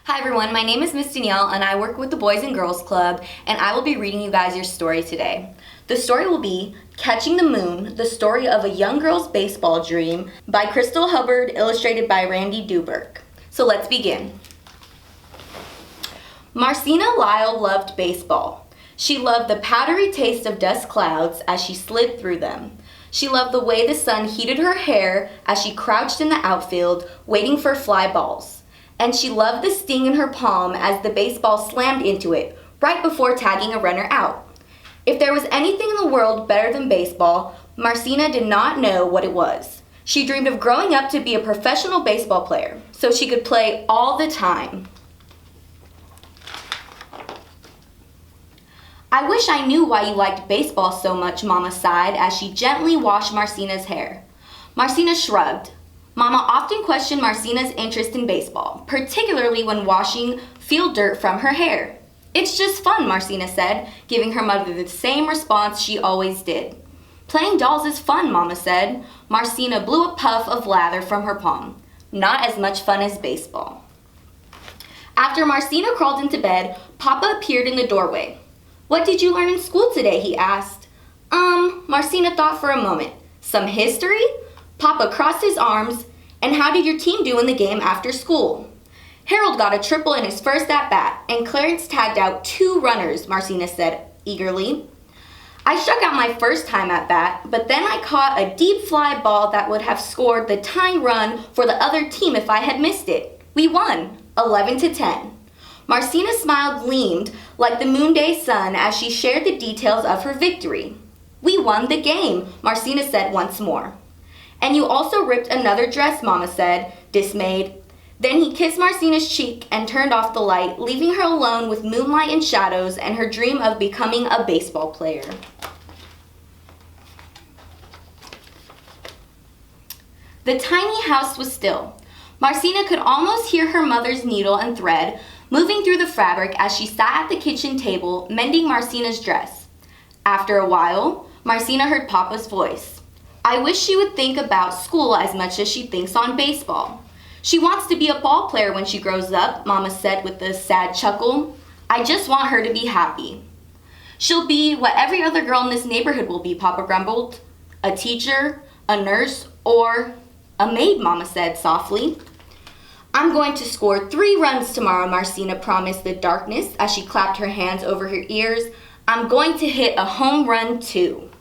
Hi everyone, my name is Miss Danielle and I work with the Boys and Girls Club and I will be reading you guys your story today. The story will be Catching the Moon, the story of a young girl's baseball dream by Crystal Hubbard, illustrated by Randy Duberk. So let's begin. Marcina Lyle loved baseball. She loved the powdery taste of dust clouds as she slid through them. She loved the way the sun heated her hair as she crouched in the outfield waiting for fly balls. And she loved the sting in her palm as the baseball slammed into it right before tagging a runner out. If there was anything in the world better than baseball, Marcina did not know what it was. She dreamed of growing up to be a professional baseball player so she could play all the time. I wish I knew why you liked baseball so much, Mama sighed as she gently washed Marcina's hair. Marcina shrugged. Mama often questioned Marcina's interest in baseball, particularly when washing field dirt from her hair. It's just fun, Marcina said, giving her mother the same response she always did. Playing dolls is fun, Mama said. Marcina blew a puff of lather from her palm. Not as much fun as baseball. After Marcina crawled into bed, Papa appeared in the doorway. What did you learn in school today? He asked. Marcina thought for a moment. Some history? Papa crossed his arms. And how did your team do in the game after school? Harold got a triple in his first at-bat, and Clarence tagged out 2 runners, Marcina said eagerly. I struck out my first time at-bat, but then I caught a deep fly ball that would have scored the tying run for the other team if I had missed it. We won, 11-10. Marcina's smile gleamed like the noonday sun as she shared the details of her victory. We won the game, Marcina said once more. And you also ripped another dress, Mama said, dismayed. Then he kissed Marcina's cheek and turned off the light, leaving her alone with moonlight and shadows and her dream of becoming a baseball player. The tiny house was still. Marcina could almost hear her mother's needle and thread moving through the fabric as she sat at the kitchen table mending Marcina's dress. After a while, Marcina heard Papa's voice. I wish she would think about school as much as she thinks on baseball. She wants to be a ball player when she grows up, Mama said with a sad chuckle. I just want her to be happy. She'll be what every other girl in this neighborhood will be, Papa grumbled. A teacher, a nurse, or a maid, Mama said softly. I'm going to score 3 runs tomorrow, Marcina promised the darkness as she clapped her hands over her ears. I'm going to hit a home run too.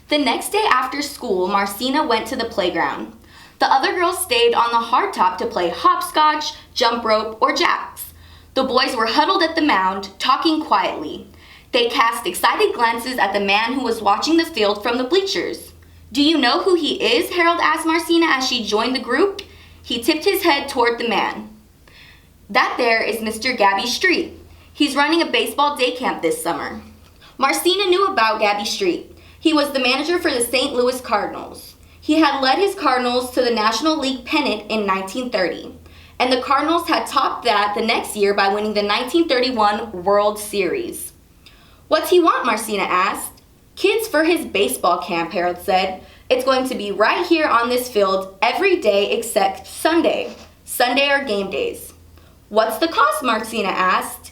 The next day after school, Marcina went to the playground. The other girls stayed on the hardtop to play hopscotch, jump rope, or jacks. The boys were huddled at the mound, talking quietly. They cast excited glances at the man who was watching the field from the bleachers. Do you know who he is? Harold asked Marcina as she joined the group. He tipped his head toward the man. That there is Mr. Gabby Street. He's running a baseball day camp this summer. Marcina knew about Gabby Street. He was the manager for the St. Louis Cardinals. He had led his Cardinals to the National League pennant in 1930, and the Cardinals had topped that the next year by winning the 1931 World Series. What's he want? Marcina asked. Kids for his baseball camp, Harold said. It's going to be right here on this field every day except Sunday. Sunday are game days. What's the cost? Marcina asked.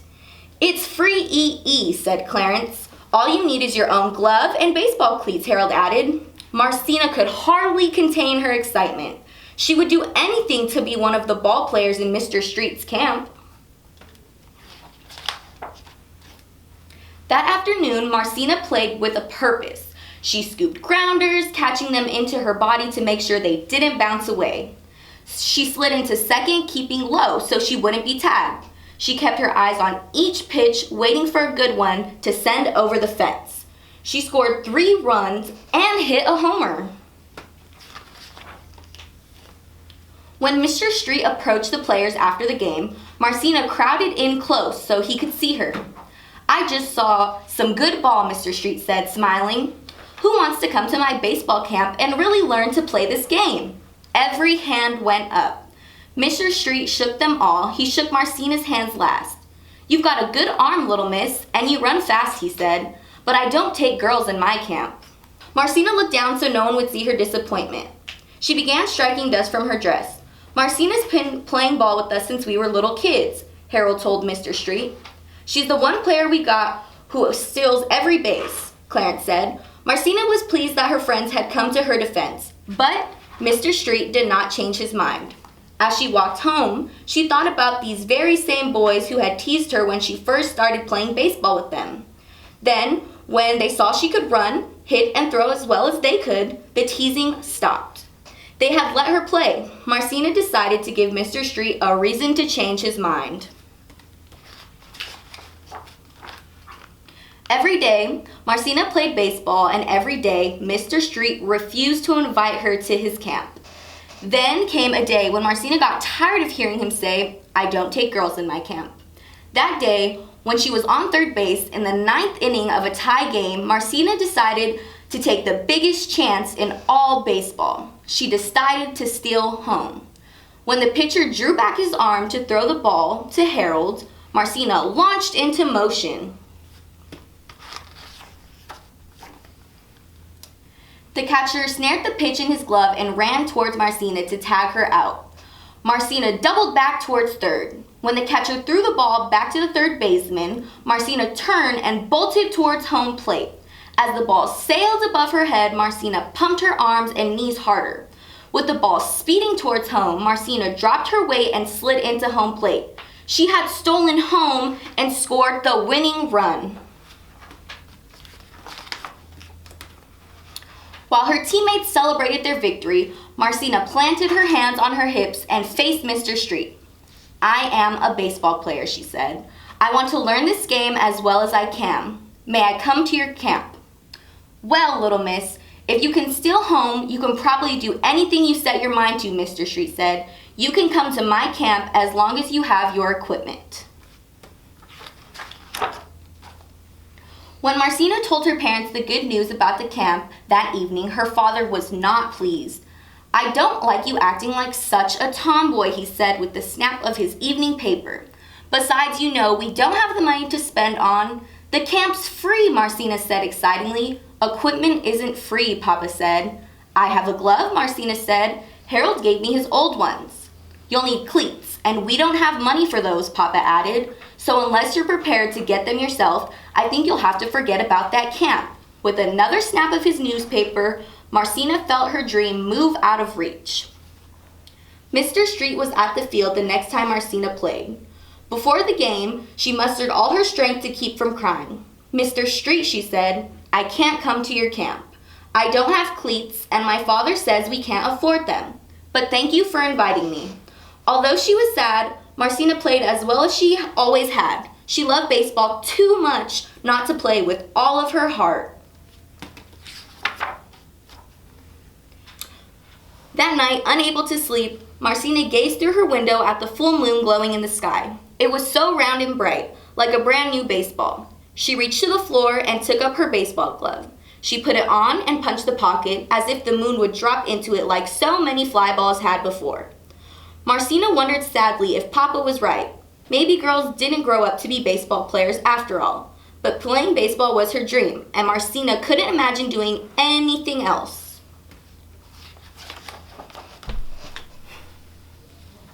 It's free EE, said Clarence. All you need is your own glove and baseball cleats, Harold added. Marcina could hardly contain her excitement. She would do anything to be one of the ball players in Mr. Street's camp. That afternoon, Marcina played with a purpose. She scooped grounders, catching them into her body to make sure they didn't bounce away. She slid into second, keeping low so she wouldn't be tagged. She kept her eyes on each pitch, waiting for a good one to send over the fence. She scored 3 runs and hit a homer. When Mr. Street approached the players after the game, Marcina crowded in close so he could see her. I just saw some good ball, Mr. Street said, smiling. Who wants to come to my baseball camp and really learn to play this game? Every hand went up. Mr. Street shook them all. He shook Marcina's hands last. You've got a good arm, little miss, and you run fast, he said. But I don't take girls in my camp. Marcina looked down so no one would see her disappointment. She began striking dust from her dress. Marcina's been playing ball with us since we were little kids, Harold told Mr. Street. She's the one player we got who steals every base, Clarence said. Marcina was pleased that her friends had come to her defense, but Mr. Street did not change his mind. As she walked home, she thought about these very same boys who had teased her when she first started playing baseball with them. Then, when they saw she could run, hit, and throw as well as they could, the teasing stopped. They had let her play. Marcina decided to give Mr. Street a reason to change his mind. Every day, Marcina played baseball, and every day, Mr. Street refused to invite her to his camp. Then came a day when Marcina got tired of hearing him say, "I don't take girls in my camp." That day, when she was on third base in the 9th inning of a tie game, Marcina decided to take the biggest chance in all baseball. She decided to steal home. When the pitcher drew back his arm to throw the ball to Harold, Marcina launched into motion. The catcher snared the pitch in his glove and ran towards Marcina to tag her out. Marcina doubled back towards third. When the catcher threw the ball back to the third baseman, Marcina turned and bolted towards home plate. As the ball sailed above her head, Marcina pumped her arms and knees harder. With the ball speeding towards home, Marcina dropped her weight and slid into home plate. She had stolen home and scored the winning run. While her teammates celebrated their victory, Marcina planted her hands on her hips and faced Mr. Street. "I am a baseball player," she said. "I want to learn this game as well as I can. May I come to your camp?" "Well, little miss, if you can steal home, you can probably do anything you set your mind to," Mr. Street said. "You can come to my camp as long as you have your equipment." When Marcina told her parents the good news about the camp that evening, her father was not pleased. "I don't like you acting like such a tomboy," he said with the snap of his evening paper. "Besides, you know, we don't have the money to spend on—" "The camp's free," Marcina said excitingly. "Equipment isn't free," Papa said. "I have a glove," Marcina said. "Harold gave me his old ones." "You'll need cleats, and we don't have money for those," Papa added. "So unless you're prepared to get them yourself, I think you'll have to forget about that camp." With another snap of his newspaper, Marcina felt her dream move out of reach. Mr. Street was at the field the next time Marcina played. Before the game, she mustered all her strength to keep from crying. "Mr. Street," she said, "I can't come to your camp. I don't have cleats, and my father says we can't afford them. But thank you for inviting me." Although she was sad, Marcina played as well as she always had. She loved baseball too much not to play with all of her heart. That night, unable to sleep, Marcina gazed through her window at the full moon glowing in the sky. It was so round and bright, like a brand new baseball. She reached to the floor and took up her baseball glove. She put it on and punched the pocket as if the moon would drop into it like so many fly balls had before. Marcina wondered sadly if Papa was right. Maybe girls didn't grow up to be baseball players after all. But playing baseball was her dream, and Marcina couldn't imagine doing anything else.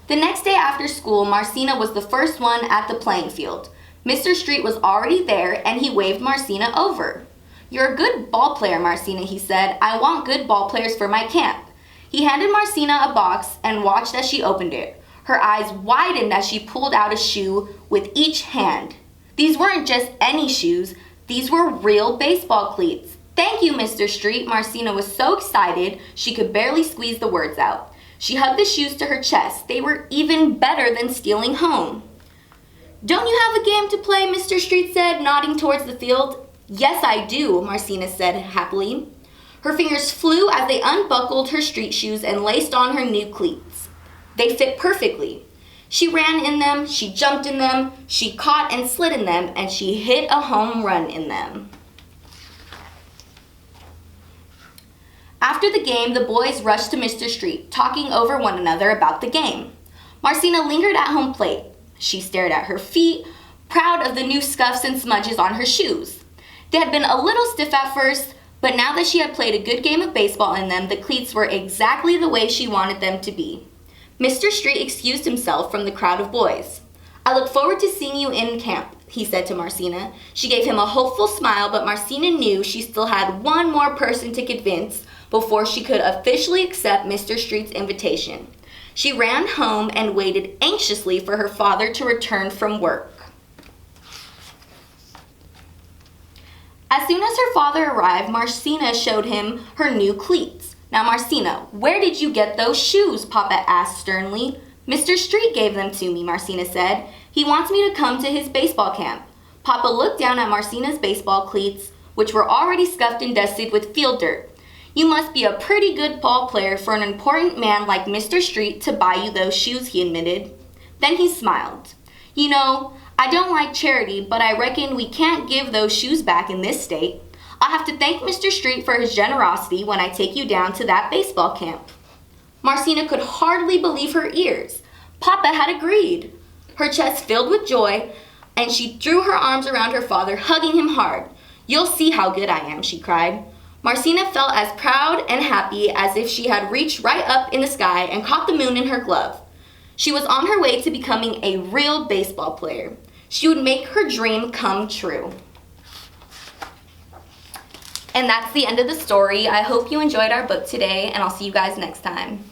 The next day after school, Marcina was the first one at the playing field. Mr. Street was already there, and he waved Marcina over. "You're a good ball player, Marcina," he said. "I want good ball players for my camp." He handed Marcina a box and watched as she opened it. Her eyes widened as she pulled out a shoe with each hand. These weren't just any shoes. These were real baseball cleats. "Thank you, Mr. Street." Marcina was so excited she could barely squeeze the words out. She hugged the shoes to her chest. They were even better than stealing home. "Don't you have a game to play?" Mr. Street said, nodding towards the field. "Yes, I do," Marcina said happily. Her fingers flew as they unbuckled her street shoes and laced on her new cleats. They fit perfectly. She ran in them, she jumped in them, she caught and slid in them, and she hit a home run in them. After the game, the boys rushed to Mr. Street, talking over one another about the game. Marcina lingered at home plate. She stared at her feet, proud of the new scuffs and smudges on her shoes. They had been a little stiff at first, but now that she had played a good game of baseball in them, the cleats were exactly the way she wanted them to be. Mr. Street excused himself from the crowd of boys. "I look forward to seeing you in camp," he said to Marcina. She gave him a hopeful smile, but Marcina knew she still had one more person to convince before she could officially accept Mr. Street's invitation. She ran home and waited anxiously for her father to return from work. As soon as her father arrived, Marcina showed him her new cleats. "Now, Marcina, where did you get those shoes?" Papa asked sternly. "Mr. Street gave them to me," Marcina said. "He wants me to come to his baseball camp." Papa looked down at Marcina's baseball cleats, which were already scuffed and dusted with field dirt. "You must be a pretty good ball player for an important man like Mr. Street to buy you those shoes," he admitted. Then he smiled. "You know, I don't like charity, but I reckon we can't give those shoes back in this state. I'll have to thank Mr. Street for his generosity when I take you down to that baseball camp." Marcina could hardly believe her ears. Papa had agreed. Her chest filled with joy, and she threw her arms around her father, hugging him hard. "You'll see how good I am," she cried. Marcina felt as proud and happy as if she had reached right up in the sky and caught the moon in her glove. She was on her way to becoming a real baseball player. She would make her dream come true. And that's the end of the story. I hope you enjoyed our book today, and I'll see you guys next time.